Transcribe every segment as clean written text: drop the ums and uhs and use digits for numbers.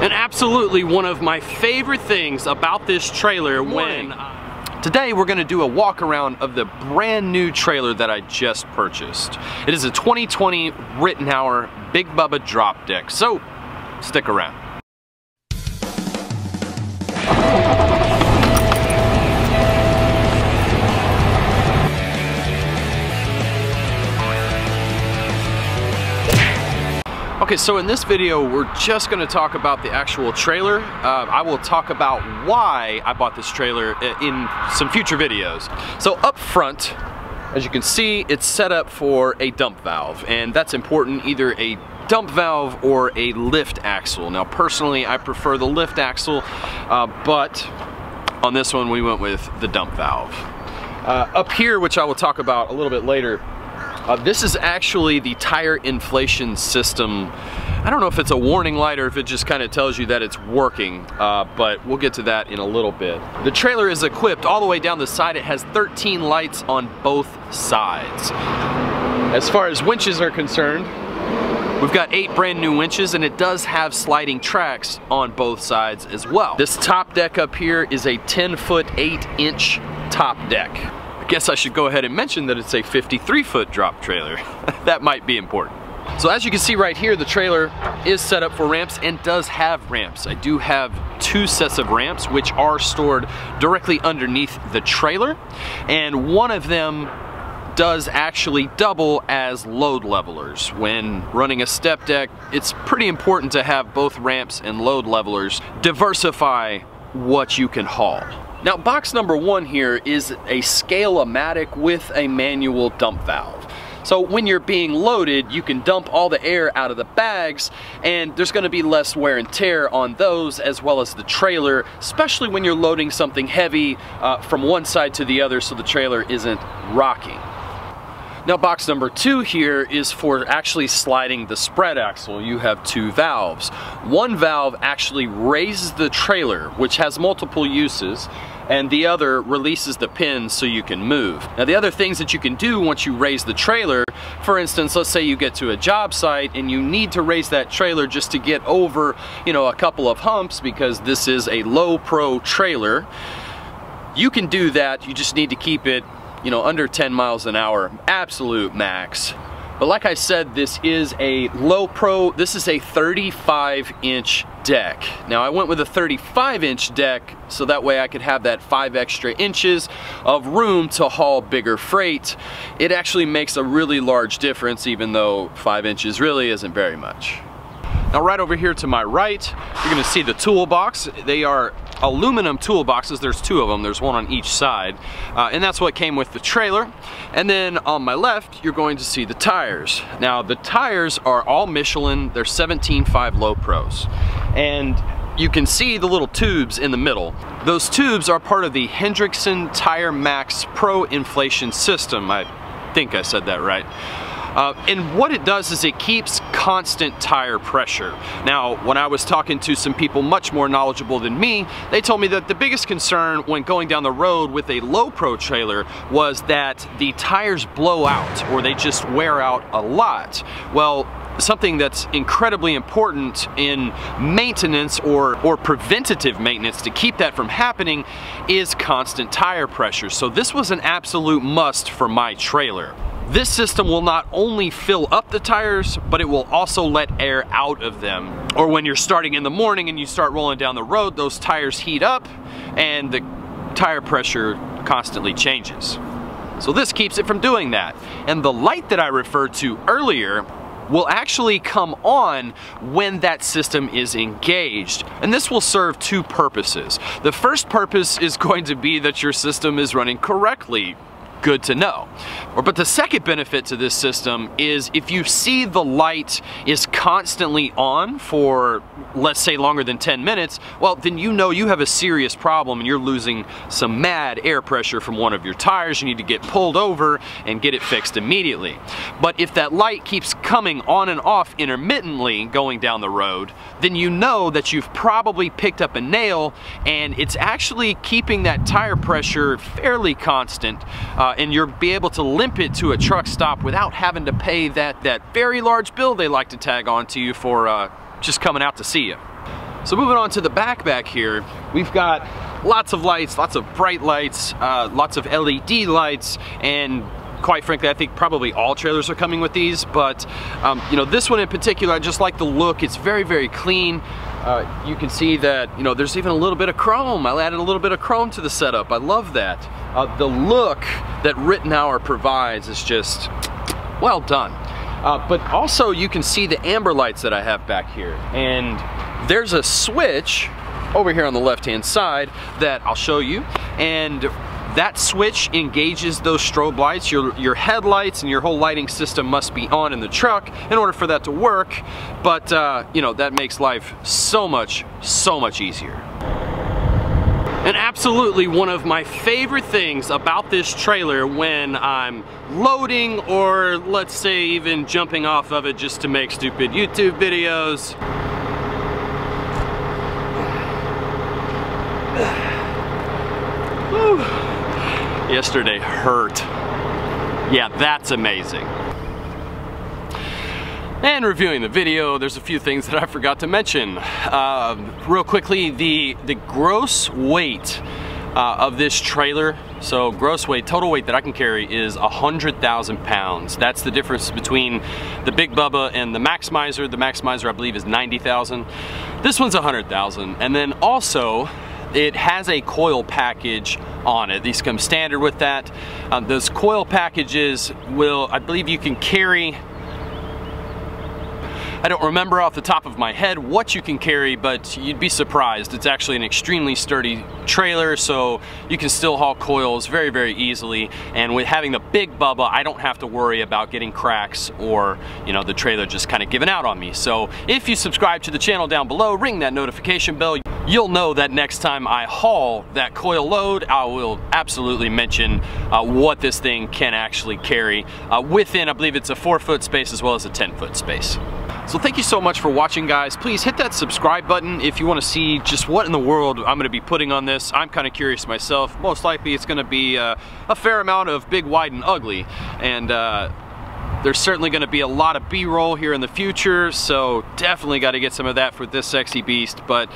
And absolutely one of my favorite things about this trailer Today we're going to do a walk around of the brand new trailer that I just purchased. It is a 2020 Reitnouer Big Bubba drop deck, so stick around. Okay, so in this video, we're just gonna talk about the actual trailer. I will talk about why I bought this trailer in some future videos. So up front, as you can see, it's set up for a dump valve, and that's important, either a dump valve or a lift axle. Now personally, I prefer the lift axle, but on this one, we went with the dump valve. Up here, which I will talk about a little bit later, this is actually the tire inflation system. I don't know if it's a warning light or if it just kind of tells you that it's working, but we'll get to that in a little bit. The trailer is equipped all the way down the side. It has 13 lights on both sides. As far as winches are concerned, we've got 8 brand new winches, and it does have sliding tracks on both sides as well. This top deck up here is a 10-foot 8-inch top deck. I guess I should go ahead and mention that it's a 53-foot drop trailer. That might be important. So as you can see right here, the trailer is set up for ramps and does have ramps. I do have 2 sets of ramps which are stored directly underneath the trailer, and one of them does actually double as load levelers. When running a step deck, it's pretty important to have both ramps and load levelers. Diversify what you can haul. Now, box number 1 here is a scale-o-matic with a manual dump valve. So when you're being loaded, you can dump all the air out of the bags, and there's going to be less wear and tear on those as well as the trailer, especially when you're loading something heavy from one side to the other so the trailer isn't rocking. Now, box number 2 here is for actually sliding the spread axle. You have 2 valves. One valve actually raises the trailer, which has multiple uses, and the other releases the pins so you can move. Now, the other things that you can do once you raise the trailer, for instance, let's say you get to a job site and you need to raise that trailer just to get over, a couple of humps because this is a low pro trailer. You can do that. You just need to keep it under 10 miles an hour, absolute max. But like I said, this is a low pro, this is a 35-inch deck. Now I went with a 35-inch deck so that way I could have that 5 extra inches of room to haul bigger freight. It actually makes a really large difference, even though 5 inches really isn't very much. Now right over here to my right, you're gonna see the toolbox. They are aluminum toolboxes. There's 2 of them. There's one on each side. And that's what came with the trailer. And then on my left, you're going to see the tires. Now the tires are all Michelin. They're 17.5 low pros. And you can see the little tubes in the middle. Those tubes are part of the Hendrickson Tire Max Pro inflation system. I think I said that right. And what it does is it keeps constant tire pressure. Now, when I was talking to some people much more knowledgeable than me, they told me that the biggest concern when going down the road with a low pro trailer was that the tires blow out or they just wear out a lot. Well, something that's incredibly important in maintenance or preventative maintenance to keep that from happening is constant tire pressure. So this was an absolute must for my trailer. This system will not only fill up the tires, but it will also let air out of them. Or when you're starting in the morning and you start rolling down the road, those tires heat up and the tire pressure constantly changes. So this keeps it from doing that. And the light that I referred to earlier will actually come on when that system is engaged. And this will serve 2 purposes. The first purpose is going to be that your system is running correctly. Good to know. But the second benefit to this system is if you see the light is constantly on for, let's say, longer than 10 minutes, well, then you know you have a serious problem and you're losing some mad air pressure from one of your tires. You need to get pulled over and get it fixed immediately. But if that light keeps coming on and off intermittently going down the road, then you know that you've probably picked up a nail and it's actually keeping that tire pressure fairly constant. And you'll be able to limp it to a truck stop without having to pay that very large bill they like to tag on to you for just coming out to see you. So moving on to the back here, we've got lots of lights, lots of bright lights, lots of LED lights, and quite frankly, I think probably all trailers are coming with these, but you know, this one in particular, I just like the look. It's very, very clean. You can see that, you know, there's even a little bit of chrome. I added a little bit of chrome to the setup. I love that. The look that Reitnouer provides is just well done. But also you can see the amber lights that I have back here, and there's a switch over here on the left-hand side that I'll show you, and that switch engages those strobe lights. Your headlights and your whole lighting system must be on in the truck in order for that to work, but you know, that makes life so much easier. And absolutely one of my favorite things about this trailer when I'm loading, or let's say even jumping off of it just to make stupid YouTube videos, yesterday hurt. Yeah, that's amazing. And reviewing the video, there's a few things that I forgot to mention. Real quickly, the gross weight of this trailer, so gross weight, total weight that I can carry is 100,000 pounds. That's the difference between the Big Bubba and the Maximizer. The Maximizer, I believe, is 90,000. This one's 100,000. And then also, it has a coil package on it. These come standard with that. Those coil packages will, I believe you can carry, I don't remember off the top of my head what you can carry, but you'd be surprised. It's actually an extremely sturdy trailer, so you can still haul coils very, very easily. And with having the Big Bubba, I don't have to worry about getting cracks or, you know, the trailer just kind of giving out on me. So if you subscribe to the channel down below, ring that notification bell, you'll know that next time I haul that coil load, I will absolutely mention what this thing can actually carry within, I believe it's a 4-foot space as well as a 10-foot space. So thank you so much for watching, guys. Please hit that subscribe button if you want to see just what in the world I'm going to be putting on this. I'm kind of curious myself. Most likely it's going to be a fair amount of big, wide, and ugly. And there's certainly going to be a lot of B-roll here in the future, so definitely got to get some of that for this sexy beast. But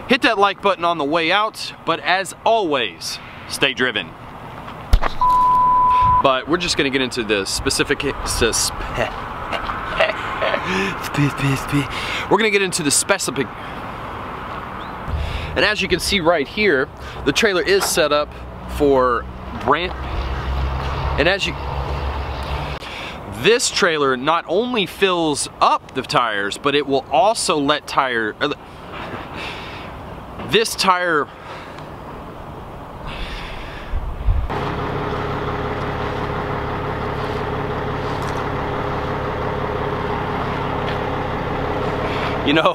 hit that like button on the way out. But as always, stay driven. But we're just going to get into the we're gonna get into the specific, and as you can see right here, the trailer is set up for brand, and as you, this trailer not only fills up the tires, but it will also let this tire, you know,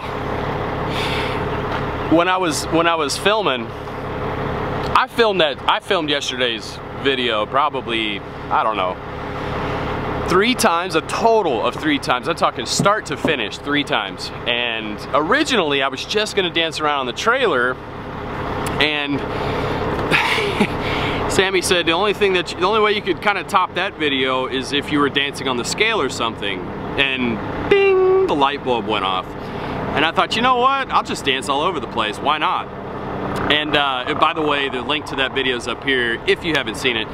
when I was filming, I filmed yesterday's video probably, I don't know, 3 times, a total of 3 times. I'm talking start to finish 3 times. And originally I was just gonna dance around on the trailer, and Sammy said the only way you could kind of top that video is if you were dancing on the scale or something. And ding, the light bulb went off. And I thought, you know what? I'll just dance all over the place. Why not? And by the way, the link to that video is up here if you haven't seen it.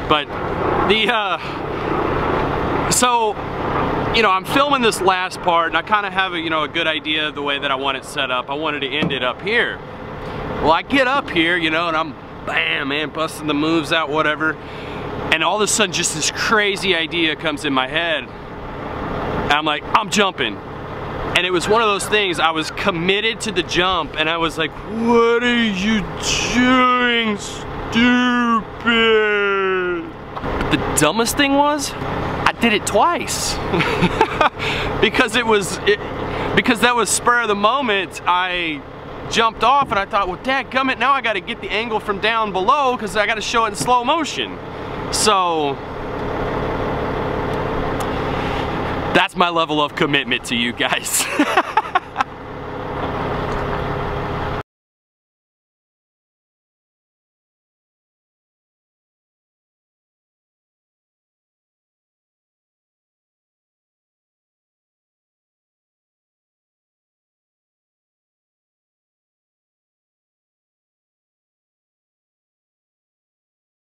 But so, you know, I'm filming this last part, and I kind of have a, you know, a good idea of the way that I want it set up. I wanted to end it up here. Well, I get up here, you know, and I'm, bam, man, busting the moves out, whatever. And all of a sudden, just this crazy idea comes in my head. And I'm like, I'm jumping. And it was one of those things, I was committed to the jump, and I was like, what are you doing, stupid? The dumbest thing was, I did it twice. because that was spur of the moment. I jumped off and I thought, well, dadgummit, now I gotta get the angle from down below because I gotta show it in slow motion. So, that's my level of commitment to you guys.